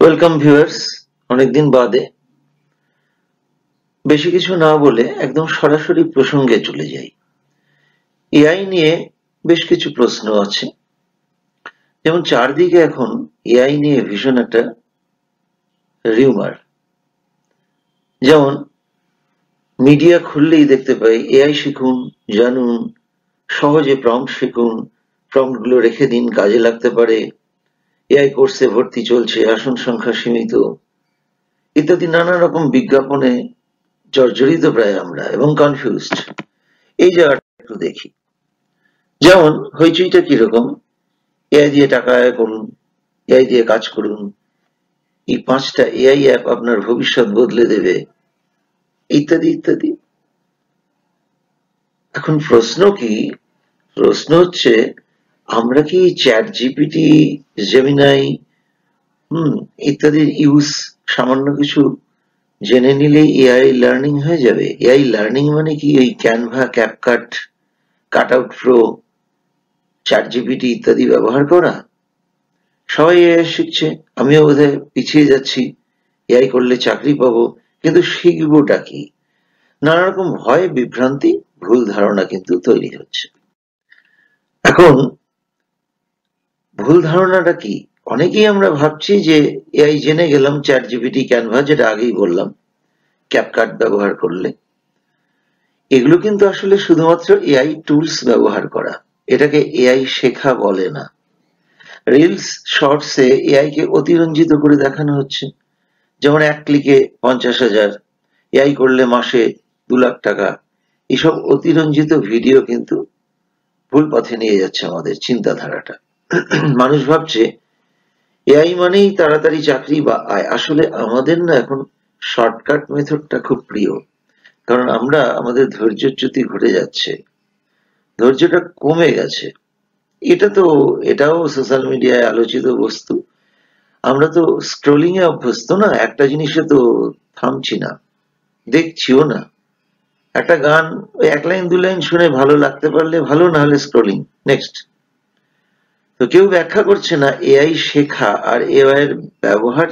Welcome viewers. অনেকদিন বাদে বেশি কিছু না বলে একদম সরাসরি প্রসঙ্গে চলে যাই। এআই নিয়ে বেশ কিছু প্রশ্ন আছে। যেমন চারদিকে এখন এআই নিয়ে ভীষণ একটা রিউমার। যেমন মিডিয়া খুললেই দেখতে পাই এআই শিখুন, জানুন, সহজে প্রম্পট শিখুন, প্রম্পট গুলো রেখে দিন, কাজে লাগতে পারে, এআই কোর্সে ভর্তি চলছে, আসন সংখ্যা সীমিত, ইত্যাদি নানা রকম বিজ্ঞাপনে জর্জরিত প্রায় আমরা এবং কনফিউজড। এই জায়গাটা একটু দেখি। যেমন হইচইটা কিরকম, এআই দিয়ে টাকা আয় করুন, এআই দিয়ে কাজ করুন, এই 5টা এআই অ্যাপ আপনার ভবিষ্যৎ বদলে দেবে, ইত্যাদি ইত্যাদি। এখন প্রশ্ন কি? প্রশ্ন হচ্ছে, আমরা কি চ্যাট জিপিটি, জেমিনাই ইত্যাদির ইউজ সামান্য কিছু জেনে নিলেই এআই লার্নিং হয়ে যাবে? এআই লার্নিং মানে কি ওই Canva, CapCut, cutout pro, chat GPT ইত্যাদি ব্যবহার করা? সবাই এআই শিখছে, আমিও বোধহয় পিছিয়ে যাচ্ছি, এআই করলে চাকরি পাবো, কিন্তু শিখবোটা কি? নানা রকম ভয়, বিভ্রান্তি, ভুল ধারণা কিন্তু তৈরি হচ্ছে। এখন ভুল ধারণাটা কি? অনেকেই আমরা ভাবছি যে এআই জেনে গেলাম, চ্যাট জিপিটি, ক্যানভা, যেটা আগেই বললাম, ক্যাপকাট ব্যবহার করলে। এগুলো কিন্তু আসলে শুধুমাত্র এআই টুলস ব্যবহার করা, এটাকে এআই শেখা বলে না। রিলস, শর্টসে এআই কে অতিরঞ্জিত করে দেখানো হচ্ছে। যেমন 1 ক্লিকে 50,000, এআই করলে মাসে 2 লাখ টাকা। এসব অতিরঞ্জিত ভিডিও কিন্তু ভুল পথে নিয়ে যাচ্ছে আমাদের চিন্তাধারাটা। মানুষ ভাবছে এআই মানেই তাড়াতাড়ি চাকরি বা আয়। আসলে আমাদের না এখন শর্টকাট মেথডটা খুব প্রিয়, কারণ আমরা আমাদের ধৈর্যচ্যুতি ঘটে যাচ্ছে, ধৈর্যটা কমে গেছে। এটাও সোশ্যাল মিডিয়ায় আলোচিত বস্তু। আমরা তো স্ক্রোলিং এ অভ্যস্ত না, একটা জিনিসে তো থামছি না, দেখছিও না। একটা গান ওই 1 লাইন 2 লাইন শুনে ভালো লাগতে পারলে ভালো, না হলে স্ক্রোলিং, নেক্সট। তো কেউ ব্যাখ্যা করছে না এআই শেখা আর এআই এর ব্যবহার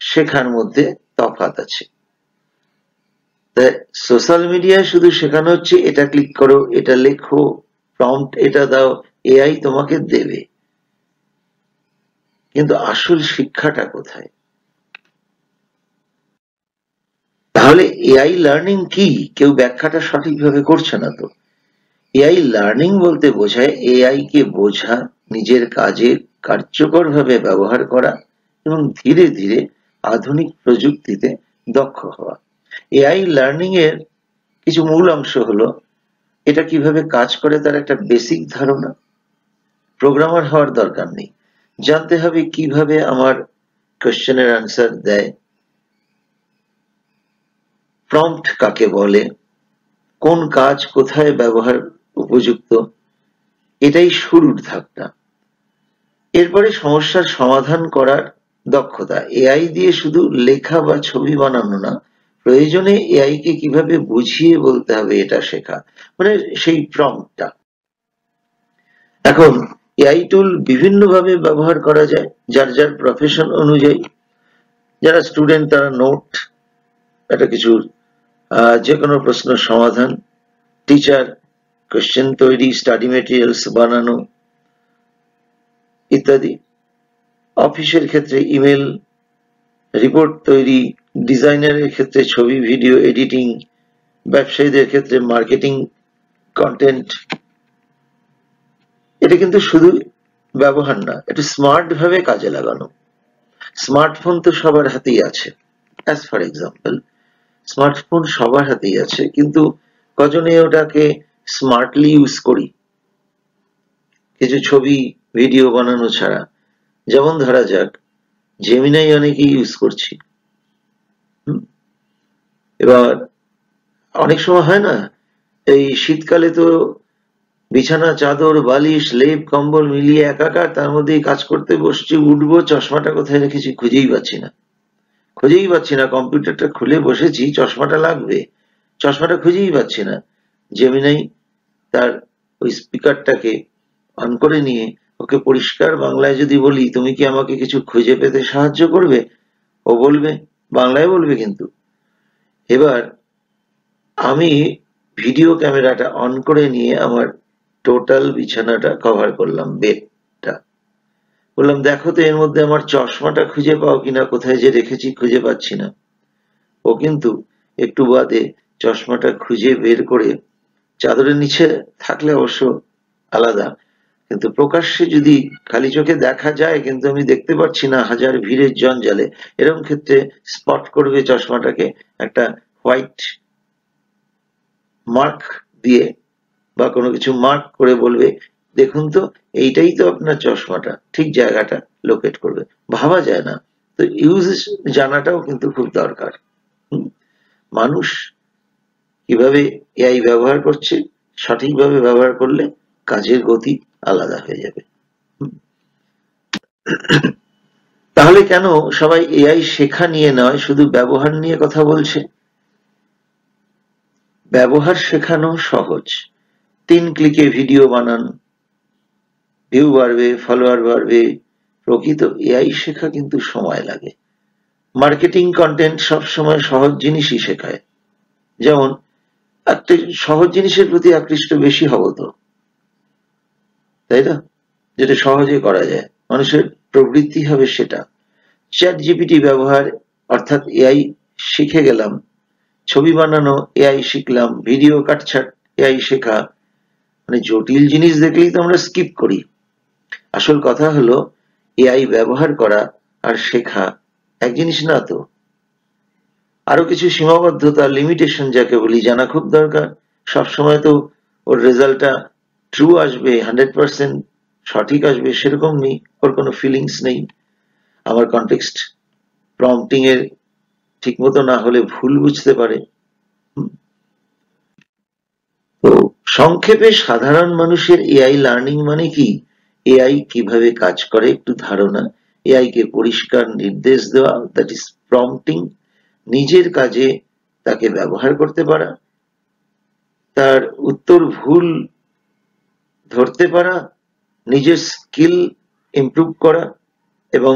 শেখার মধ্যে তফাৎ আছে। তাই সোশ্যাল মিডিয়ায় শুধু শেখানো হচ্ছে এটা ক্লিক করো, এটা লেখো, প্রম্পট এটা দাও, এআই তোমাকে দেবে। কিন্তু আসল শিক্ষাটা কোথায়? তাহলে এআই লার্নিং কি? কেউ ব্যাখ্যাটা সঠিকভাবে করছে না তো। এআই লার্নিং বলতে বোঝায় এআই কে বোঝা, নিজের কাজে কার্যকরভাবে ব্যবহার করা এবং ধীরে ধীরে আধুনিক প্রযুক্তিতে দক্ষ হওয়া। এআই লার্নিং এর কিছু মূল অংশ হলো, এটা কিভাবে কাজ করে তার একটা বেসিক ধারণা। প্রোগ্রামার হওয়ার দরকার নেই, জানতে হবে কিভাবে আমার কোশ্চেনের আনসার দেয়, প্রম্পট কাকে বলে, কোন কাজ কোথায় ব্যবহার উপযুক্ত, এটাই শুরুর ধাপটা। এরপরে সমস্যার সমাধান করার দক্ষতা। এআই দিয়ে শুধু লেখা বা ছবি বানানো না, প্রয়োজনে এআই কে কিভাবে বুঝিয়ে বলতে হবে এটা শেখা, মানে সেই প্রম্পটটা। এখন এআই টুল বিভিন্নভাবে ব্যবহার করা যায়, যার যার প্রফেশন অনুযায়ী। যারা স্টুডেন্ট তারা নোট, একটা কিছু যে কোনো প্রশ্নের সমাধান, টিচার কোশ্চেন তৈরি, স্টাডি মেটেরিয়ালস বানানো ইত্যাদি। অফিসের ক্ষেত্রে ইমেল, রিপোর্ট তৈরি, ডিজাইনারের ক্ষেত্রে ছবি ভিডিও এডিটিং, ব্যবসায়ীদের ক্ষেত্রে মার্কেটিং, কন্টেন্ট। এটা কিন্তু শুধু ব্যবহার না, এটা স্মার্ট ভাবে কাজে লাগানো। স্মার্টফোন তো সবার হাতেই আছে, অ্যাজ ফর এক্সাম্পল স্মার্টফোন সবার হাতেই আছে, কিন্তু কজনে ওটাকে স্মার্টলি ইউজ করি কিছু ছবি ভিডিও বানানো ছাড়া। যেমন ধরা যাক জেমিনাই অনেকেই ইউজ করছি। এবার অনেক সময় হয় না, এই শীতকালে তো বিছানা, চাদর, বালিশ, লেপ, কম্বল মিলিয়ে একাকার, তার মধ্যেই কাজ করতে বসছি, উঠবো, চশমাটা কোথায় রেখেছি খুঁজেই পাচ্ছি না। কম্পিউটারটা খুলে বসেছি, চশমাটা লাগবে, চশমাটা খুঁজেই পাচ্ছি না। জেমিনাই তার ওই স্পিকারটাকে অন করে নিয়ে ওকে পরিষ্কার বাংলায় যদি বলি তুমি কি আমাকে কিছু খুঁজে পেতে সাহায্য করবে, ও বলবে, বাংলায় বলবে কিন্তু। এবার আমি ভিডিও ক্যামেরাটা অন করে নিয়ে আমার টোটাল বিছানাটা কভার করলাম, বেডটা। বললাম দেখো তো এর মধ্যে আমার চশমাটা খুঁজে পাও কিনা, কোথায় যে রেখেছি খুঁজে পাচ্ছি না। ও কিন্তু একটু বাদে চশমাটা খুঁজে বের করে চাদরের নিচে থাকলে অবশ্য আলাদা, কিন্তু প্রকাশ্যে যদি খালি চোখে দেখা যায় কিন্তু আমি দেখতে পাচ্ছি না হাজার ভিড়ের জঞ্জালে, এরকম ক্ষেত্রে স্পট করবে চশমাটাকে একটা হোয়াইট মার্ক দিয়ে বা কোনো কিছু মার্ক করে বলবে দেখুন তো এইটাই তো আপনার চশমাটা, ঠিক জায়গাটা লোকেট করবে। ভাবা যায় না? তো ইউজ জানাটাও কিন্তু খুব দরকার। মানুষ কিভাবে এআই ব্যবহার করছে, সঠিকভাবে ব্যবহার করলে কাজের গতি আলাদা হয়ে যাবে। তাহলে কেন সবাই এআই শেখা নিয়ে নয়, শুধু ব্যবহার নিয়ে কথা বলছে? ব্যবহার শেখানো সহজ, 3 ক্লিকে ভিডিও বানান, ভিউ বাড়বে, ফলোয়ার বাড়বে। প্রকৃত এআই শেখা কিন্তু সময় লাগে। মার্কেটিং কন্টেন্ট সবসময় সহজ জিনিসই শেখায়। যেমন একটা সহজ জিনিসের প্রতি আকৃষ্ট বেশি হব তো, তাই না? যেটা সহজে করা যায়, মানুষের প্রবৃত্তি হবে সেটা। চ্যাট জিপিটি ব্যবহার অর্থাৎ এআই শিখে গেলাম, ছবি বানানো এআই শিখলাম, ভিডিও কাটছাট এআই শেখা। মানে জটিল জিনিস দেখলেই তো আমরা স্কিপ করি। আসল কথা হলো এআই ব্যবহার করা আর শেখা এক জিনিস না তো। আরো কিছু সীমাবদ্ধতা, লিমিটেশন যাকে বলি, জানা খুব দরকার। সবসময় তো ওর রেজাল্টটা ট্রু আসবে, 100% সঠিক আসবে সেরকম নেই, ওর কোনো ফিলিংস নেই। আমার কনটেক্সট প্রম্পটিং এর ঠিক মতো না হলে ভুল বুঝতে পারে। তো সংক্ষেপে সাধারণ মানুষের এআই লার্নিং মানে কি? এআই কিভাবে কাজ করে একটু ধারণা, এআই কে পরিষ্কার নির্দেশ দেওয়া, দ্যাট ইজ প্রম্পটিং, নিজের কাজে তাকে ব্যবহার করতে পারা, তার উত্তর ভুল ধরতে পারা, নিজের স্কিল ইমপ্রুভ করা এবং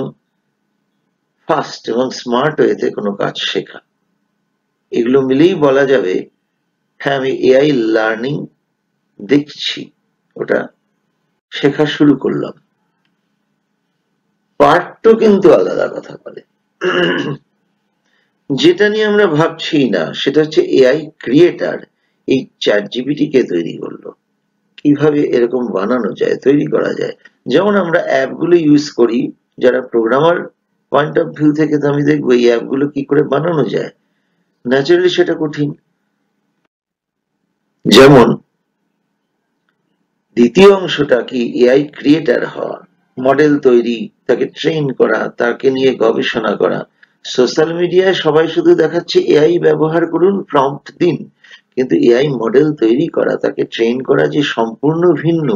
ফাস্ট এবং স্মার্ট ওয়েতে কোনো কাজ শেখা। এগুলো মিলেই বলা যাবে হ্যাঁ আমি এআই লার্নিং দেখছি, ওটা শেখা শুরু করলাম। পার্ট তো কিন্তু আলাদা কথা বলে। যেটা নিয়ে আমরা ভাবছি না সেটা হচ্ছে এআই ক্রিয়েটার এই চ্যাট জিপিটি কে তৈরি করলো, কিভাবে এরকম বানানো যায়, তৈরি করা যায়। যেমন আমরা অ্যাপগুলো ইউজ করি, যারা প্রোগ্রামার পয়েন্ট অফ ভিউ থেকে তো আমি দেখবো এই অ্যাপগুলো কি করে বানানো যায়, ন্যাচারালি সেটা কঠিন। যেমন দ্বিতীয় অংশটা কি এআই ক্রিয়েটার হওয়া, মডেল তৈরি, তাকে ট্রেন করা, তাকে নিয়ে গবেষণা করা। সোশ্যাল মিডিয়ায় সবাই শুধু দেখাচ্ছে এআই ব্যবহার করুন, প্রম্পট দিন, কিন্তু এআই মডেল তৈরি করা, তাকে ট্রেন করা যে সম্পূর্ণ ভিন্ন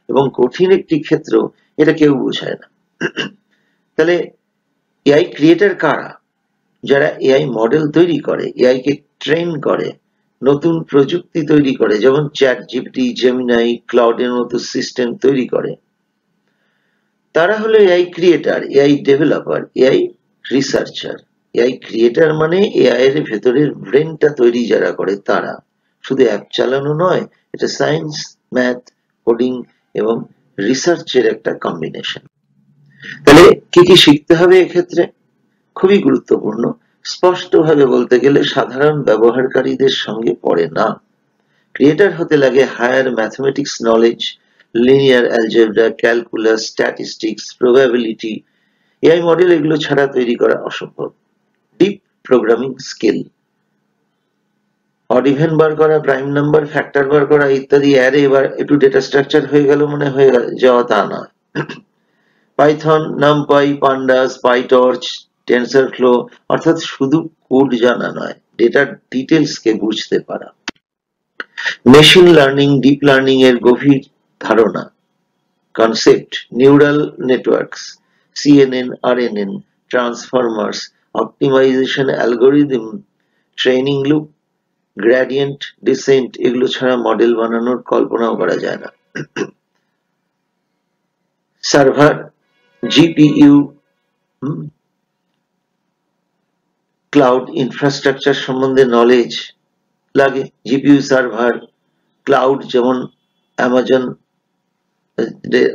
এবং কঠিন একটি ক্ষেত্র, এটা কেউ বোঝায় না। তাহলে এআই ক্রিয়েটার কারা? যারা এআই মডেল তৈরি করে, এআই কে ট্রেন করে, নতুন প্রযুক্তি তৈরি করে, যেমন চ্যাট জিপিটি, জেমিনাই, ক্লাউডের মতো সিস্টেম তৈরি করে। তারা হলো AI creator, AI developer, AI researcher. AI creator মানে এআই এর ভেতরের ব্রেনটা তৈরি যারা করে তারা। শুধু অ্যাপ চালানো নয়, এটা সায়েন্স, ম্যাথ, কোডিং এবং রিসার্চের একটা কম্বিনেশন। তাহলে কি কি শিখতে হবে এক্ষেত্রে? খুবই গুরুত্বপূর্ণ। স্পষ্টভাবে বলতে গেলে সাধারণ ব্যবহারকারীদের সঙ্গে পড়ে না। ক্রিয়েটার হতে লাগে higher mathematics knowledge, linear algebra, calculus, statistics, probability. AI model এগুলো ছাড়া তৈরি করা অসম্ভব। Deep programming skill, odd even বার করা, প্রাইম নাম্বার, ফ্যাক্টর বার করা ইত্যাদি, অ্যারে এবার একটু ডেটা স্ট্রাকচার হয়ে গেল মনে হয়ে যাওয়া তা নয়। পাইথন, নামপাই, পান্ডাস, পাইটর্চ, টেনসরফ্লো, অর্থাৎ শুধু কোড জানা নয়, ডেটার ডিটেলস কে বুঝতে পারা। মেশিন লার্নিং, ডিপ লার্নিং এর গভীর ধারণা, concept, neural networks, CNN, RNN, transformers, optimization algorithm, training loop, gradient descent, এগুলো ছাড়া মডেল বানানোর কল্পনাও করা যায় না। সার্ভার, জিপিইউ, ক্লাউড ইনফ্রাস্ট্রাকচার সম্বন্ধে নলেজ লাগে। জিপিইউ, সার্ভার, ক্লাউড যেমন অ্যামাজন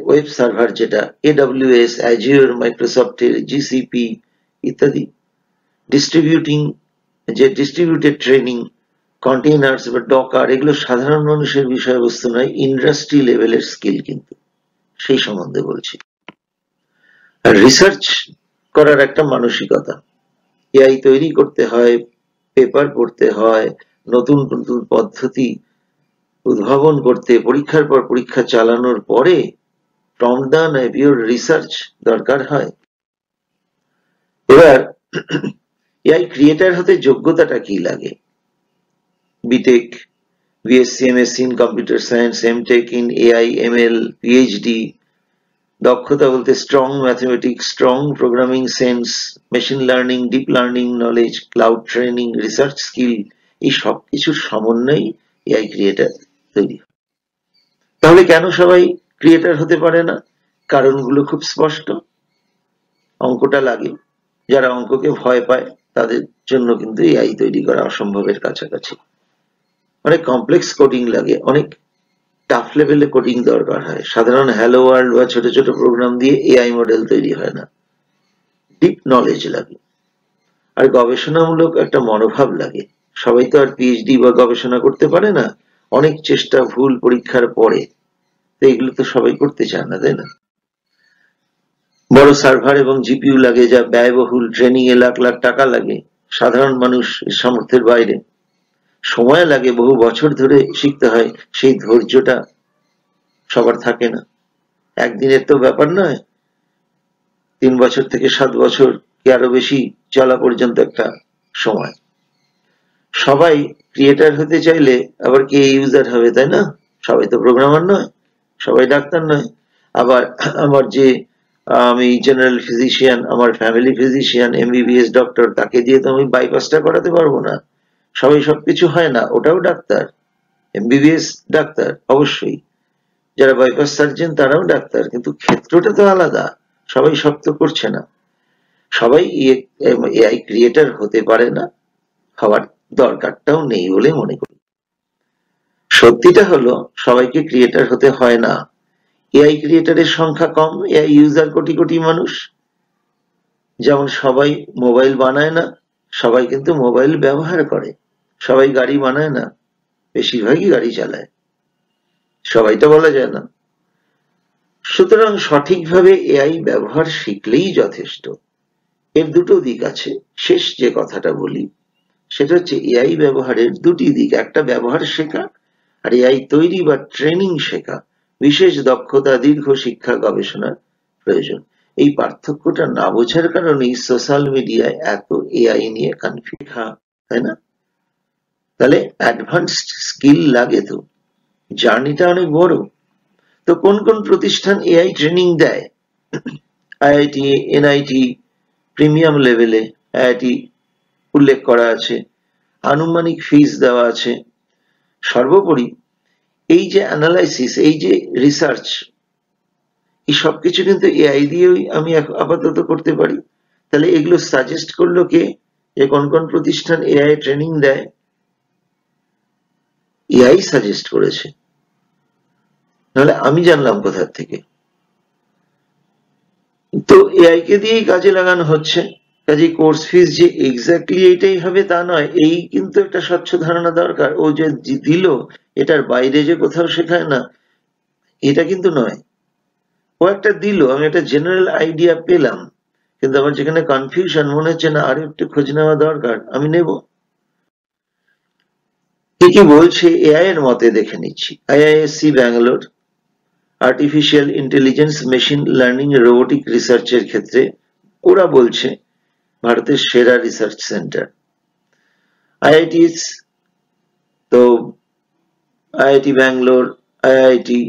ওয়েব সার্ভার, যেটা AWS, অ্যাজিওর, মাইক্রোসফটের জিসিপি ইত্যাদি। ডিস্ট্রিবিউটেড ট্রেনিং, কন্টেইনার্স বা ডকার, এগুলো সাধারণ মানুষের বিষয়বস্তু নয়, ইন্ডাস্ট্রি লেভেলের স্কিল কিন্তু, সেই সম্বন্ধে বলছি। আর রিসার্চ করার একটা মানসিকতা, এআই তৈরি করতে হয়, পেপার পড়তে হয়, নতুন নতুন পদ্ধতি উদ্ভাবন করতে, পরীক্ষার পর পরীক্ষা চালানোর পরে প্রম্পট দেওয়া নয়, পিওর রিসার্চ দরকার হয়। এবার এআই ক্রিয়েটার হতে যোগ্যতাটা কি লাগে? BTech, BSc, MSc in computer science, MTech in AI ML, PhD. দক্ষতা বলতে strong mathematics, strong programming sense, machine learning, deep learning knowledge, cloud training, research skill, এই সব কিছুর সমন্বয়ে এআই ক্রিয়েটার তৈরি। তাহলে কেন সবাই ক্রিয়েটার হতে পারে না? কারণগুলো খুব স্পষ্ট। অঙ্কটা লাগে, যারা অঙ্ককে ভয় পায় তাদের জন্য কিন্তু এআই তৈরি করা অসম্ভবের কাছাকাছি। অনেক কমপ্লেক্স কোডিং লাগে, অনেক টাফ লেভেলে কোডিং দরকার হয়। সাধারণ হ্যালো ওয়ার্ল্ড বা ছোট ছোট প্রোগ্রাম দিয়ে এআই মডেল তৈরি হয় না, ডিপ নলেজ লাগে। আর গবেষণামূলক একটা মনোভাব লাগে। সবাই তো আর পিএইচডি বা গবেষণা করতে পারে না, অনেক চেষ্টা ভুল পরীক্ষার পরে। তো এগুলো তো সবাই করতে চায় না, তাই না? বড় সার্ভার এবং জিপিইউ লাগে, যা ব্যয়বহুল, ট্রেনিং এ লাখ লাখ টাকা লাগে, সাধারণ মানুষ সামর্থ্যের বাইরে। সময় লাগে, বহু বছর ধরে শিখতে হয়, সেই ধৈর্যটা সবার থাকে না। একদিনের তো ব্যাপার নয়, 3 বছর থেকে 7 বছর কি আরো বেশি চলা পর্যন্ত একটা সময়। সবাই ক্রিয়েটার হতে চাইলে আবার কে ইউজার হবে, তাই না? সবাই তো প্রোগ্রামার নয়, সবাই ডাক্তার নয়। আবার আমার যে আমি জেনারেল ফিজিশিয়ান, আমার ফ্যামিলি ফিজিশিয়ান, এমবিবিএস ডক্টর, তাকে দিয়ে তো আমি বাইপাসটা করাতে পারবো না। সবাই সবকিছু হয় না, ওটাও ডাক্তার, এমবিবিএস ডাক্তার অবশ্যই, যারা বাইপাস সার্জন তারাও ডাক্তার, কিন্তু ক্ষেত্রটা তো আলাদা, সবাই সব তো করছে না। সবাই এআই ক্রিয়েটার হতে পারে না, হওয়ার দরকারটাও নেই বলে মনে করি। সত্যিটা হলো সবাইকে ক্রিয়েটার হতে হয় না। এআই ক্রিয়েটারের সংখ্যা কম, এআই ইউজার কোটি কোটি মানুষ। যেমন সবাই মোবাইল বানায় না, সবাই কিন্তু মোবাইল ব্যবহার করে। সবাই গাড়ি বানায় না, বেশিরভাগই গাড়ি চালায়। সবাইটা বলা যায় না। সুতরাং সঠিকভাবে এআই ব্যবহার শিখলেই যথেষ্ট। এর দুটো দিক আছে। শেষ যে কথাটা বলি সেটা হচ্ছে এআই ব্যবহারের দুটি দিক, একটা ব্যবহার শেখা, আর এআই তৈরি বা ট্রেনিং শেখা। বিশেষ দক্ষতা, দীর্ঘ শিক্ষা, গবেষণার প্রয়োজন। এই পার্থক্যটা না বোঝার কারণেই সোশ্যাল মিডিয়ায় এত এআই নিয়ে কনফিউশন, তাই না? তাহলে অ্যাডভান্সড স্কিল লাগে, তো জার্নিটা অনেক বড়। তো কোন কোন প্রতিষ্ঠান এআই ট্রেনিং দেয়? আইআইটি, এনআইটি প্রিমিয়াম লেভেলে, আইআইটি উল্লেখ করা আছে, আনুমানিক ফিস দেওয়া আছে। সর্বোপরি এই যে অ্যানালাইসিস, এই যে রিসার্চ, এই সবকিছু কিন্তু এআই দিয়েই আমি আপাতত করতে পারি। তাহলে এগুলো সাজেস্ট করলো কে, যে কোন কোন প্রতিষ্ঠান এআই ট্রেনিং দেয়? এআই সাজেস্ট করেছে, নাহলে আমি জানলাম কোথা থেকে? তো এআই কে দিয়েই কাজে লাগানো হচ্ছে। কাজে কোর্স ফিস যে এক্স্যাক্টলি এইটাই হবে তা নয়, এই কিন্তু একটা স্বচ্ছ ধারণা দরকার। ও যে দিল, এটার বাইরে যে কোথাও শেখায় না, এটা কিন্তু নয়। ও একটা দিল, আমি একটা জেনারেল আইডিয়া পেলাম, কিন্তু আমার যেখানে কনফিউশন, মনে হচ্ছে না আরো একটু খোঁজ নেওয়া দরকার, আমি নেব। কি বলছে এআই এর মতে দেখে নিচ্ছি। IISc Bangalore artificial intelligence, machine learning, robotic রিসার্চের ক্ষেত্রে ওরা বলছে ভারতের সেরা রিসার্চ সেন্টার। আইআইটিস তো IIT Bangalore, IIT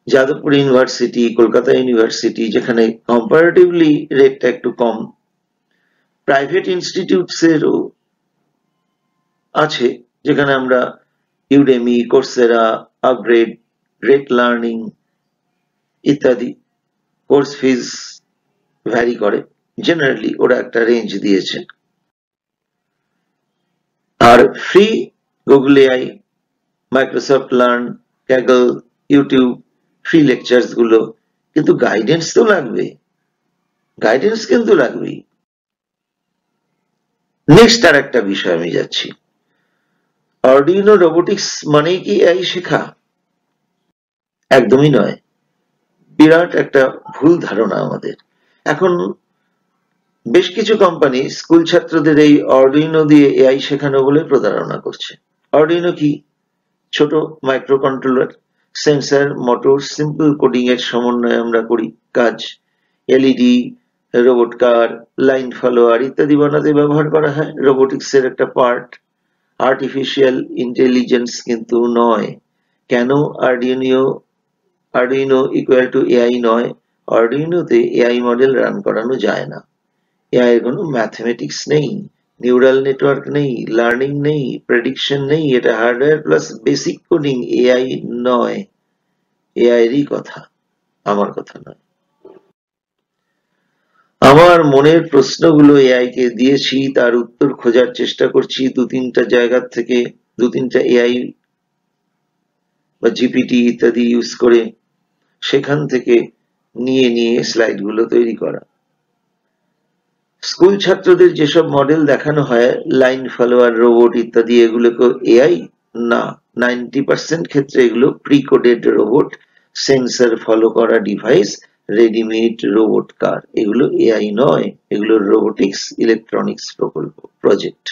Jadavpur university, Kolkata university, যেখানে কম্পারেটিভলি রেটটা একটু কম। প্রাইভেট ইনস্টিটিউটস এরও আছে, যেখানে আমরা Udemy, Coursera, upGrad, great learning ইত্যাদি কোর্স ফিজ ভ্যারি করে, জেনারেলি ওরা একটা রেঞ্জ দিয়েছে। আর free Google AI, Microsoft learn, Kaggle, YouTube, free lectures গুলো, কিন্তু গাইডেন্স তো লাগবে, গাইডেন্স কিন্তু লাগবেই। নেক্সট আর একটা বিষয় আমি যাচ্ছি, আরডুইনো রোবোটিক্স মানেই কি এআই শেখা? একদমই নয়, বিরাট একটা ভুল ধারণা আমাদের। এখন বেশ কিছু কোম্পানি স্কুল ছাত্রদের এই আরডুইনো দিয়ে এআই শেখানো বলে প্রতারণা করছে। আরডুইনো কি? ছোট micro controller, sensor, motor, simple coding এর সমন্বয়ে আমরা করি কাজ। এলইডি, রোবট কার, লাইন ফলোয়ার ইত্যাদি বানাতে ব্যবহার করা হয়। রোবোটিক্স এর একটা পার্ট, আর্টিফিশিয়াল ইন্টেলিজেন্স কিন্তু নয়। কেন আরডুইনো ইকুয়াল টু এআই নয়? আরডুইনোতে এআই মডেল রান করানো যায় না। এআই এর কোনো ম্যাথমেটিক্স নেই, নিউরাল নেটওয়ার্ক নেই, লার্নিং নেই, প্রেডিকশন নেই। এটা hardware plus basic coding, AI নয়। এআই এরই কথা, আমার কথা নয়। আমার মনের প্রশ্নগুলো এআই কে দিয়েছি, তার উত্তর খোঁজার চেষ্টা করছি দু তিনটা জায়গার থেকে, দু তিনটা এআই বা জিপিটি ইত্যাদি ইউজ করে, সেখান থেকে নিয়ে স্লাইডগুলো তৈরি করা। স্কুল ছাত্রদের যেসব মডেল দেখানো হয়, লাইন ফলোয়ার, রোবট ইত্যাদি, এগুলোকে এআই না, 90% ক্ষেত্রে এগুলো pre coded robot, sensor follow করা ডিভাইস, রেডিমেড রোবট কার। এগুলো এআই নয়, এগুলো রোবোটিক্স ইলেকট্রনিক্স প্রকল্প, প্রজেক্ট।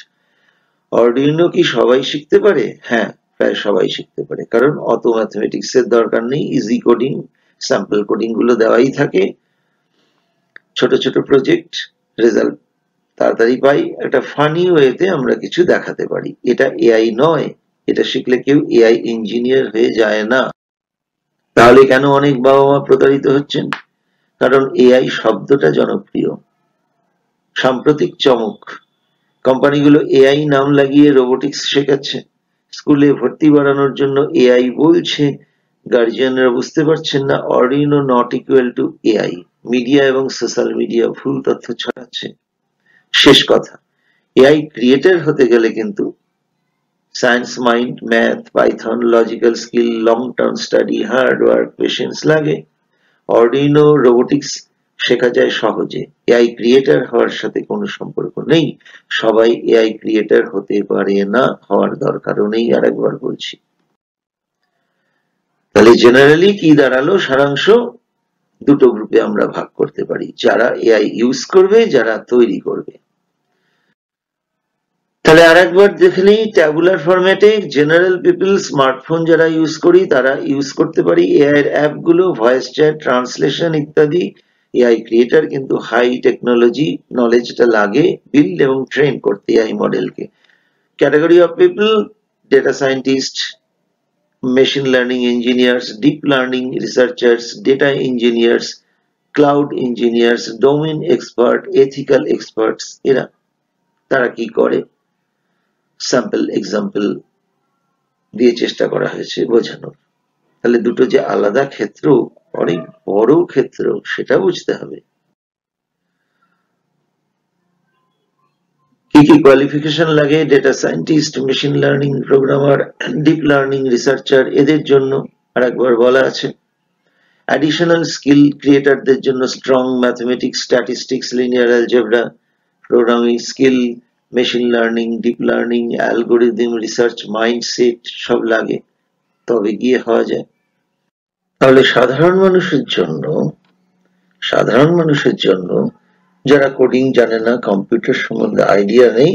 আরডুইনো কি সবাই শিখতে পারে? হ্যাঁ, প্রায় সবাই শিখতে পারে, কারণ অত ম্যাথমেটিক্স এর দরকার নেই। ইজি কোডিং, স্যাম্পল কোডিং গুলো দেওয়াই থাকে। ছোট ছোট প্রজেক্ট, রেজাল্ট তাড়াতাড়ি পাই, একটা ফানি ওয়েতে আমরা কিছু দেখাতে পারি। এটা এআই নয়, এটা শিখলে কেউ এআই ইঞ্জিনিয়ার হয়ে যায় না। তাহলে কেন অনেক বাবা মা প্রতারিত হচ্ছেন? কারণ এআই শব্দটা জনপ্রিয়। সাম্প্রতিক চমক, কোম্পানিগুলো এআই নাম লাগিয়ে রোবোটিক্স শেখাচ্ছে, স্কুলে ভর্তি বাড়ানোর জন্য এআই বলছে, গার্জিয়ানরা বুঝতে পারছেন না Arduino not equal to AI. Media এবং সোশ্যাল মিডিয়া ভুল তথ্য ছড়াচ্ছে। শেষ কথা, এআই ক্রিয়েটর হতে গেলে কিন্তু science mind, math, Python, logical skill, long term study, hard work, patience লাগে। আরডুইনো রোবোটিক্স শেখা যায় সহজে, এআই ক্রিয়েটর হওয়ার সাথে কোনো সম্পর্ক নেই। সবাই এআই ক্রিয়েটর হতে পারে না, হওয়ার দরকারও নেই, আরেকবার বলছি। তাহলে জেনারেলি কি দাঁড়ালো সারাংশ? দুটো গ্রুপে আমরা ভাগ করতে পারি, যারা এআই ইউজ করবে, যারা তৈরি করবে। তাহলে আরেকবার দেখে নিই ট্যাবুলার ফরম্যাটে। জেনারেল পিপল, স্মার্টফোন যারা ইউজ করি তারা ইউজ করতে পারি এআই এর অ্যাপ গুলো, ভয়েস চ্যাট, ট্রান্সলেশন ইত্যাদি। এআই ক্রিয়েটর কিন্তু হাই টেকনোলজি নলেজটা লাগে বিল্ড এবং ট্রেন করতে এআই মডেলকে। Category of people, data scientist, machine learning engineers, deep learning researchers, data engineers, cloud engineers, domain expert, ethical experts. এরা তারা কি করে, স্যাম্পল এক্সাম্পল দিয়ে চেষ্টা করা হয়েছে বোঝানোর। তাহলে দুটো যে আলাদা ক্ষেত্র, অনেক বড় ক্ষেত্র, সেটা বুঝতে হবে। কি কি কোয়ালিফিকেশন লাগে data scientist, machine learning programmer, deep learning researcher, এদের জন্য আরেকবার বলা আছে। অ্যাডিশনাল স্কিল ক্রিয়েটরদের জন্য strong mathematics, statistics, linear algebra, programming skill, machine learning, deep learning, algorithm research, mindset সব লাগে, তবে গিয়ে হওয়া যায়। তাহলে সাধারণ মানুষের জন্য যারা কোডিং জানে না, কম্পিউটার সম্বন্ধে আইডিয়া নেই,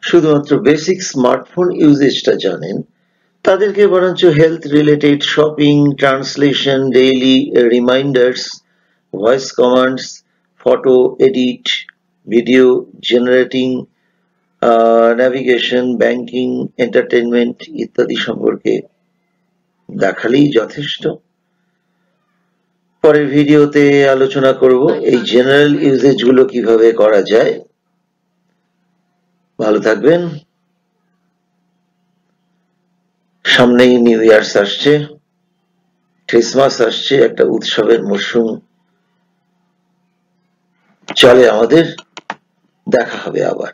শুধুমাত্র বেসিক স্মার্টফোন ইউজেজটা জানেন, তাদেরকে বরঞ্চ health related, shopping, translation, daily reminders, voice commands, photo edit, video generating, navigation, banking, entertainment ইত্যাদি সম্পর্কে দেখালেই যথেষ্ট। পরের ভিডিওতে আলোচনা করব এই জেনারেল ইউজেজ গুলো কিভাবে করা যায়। ভালো থাকবেন। সামনেই নিউ ইয়ার্স আসছে, ক্রিসমাস আসছে, একটা উৎসবের মরশুম চলে আমাদের দেখা হবে আবার।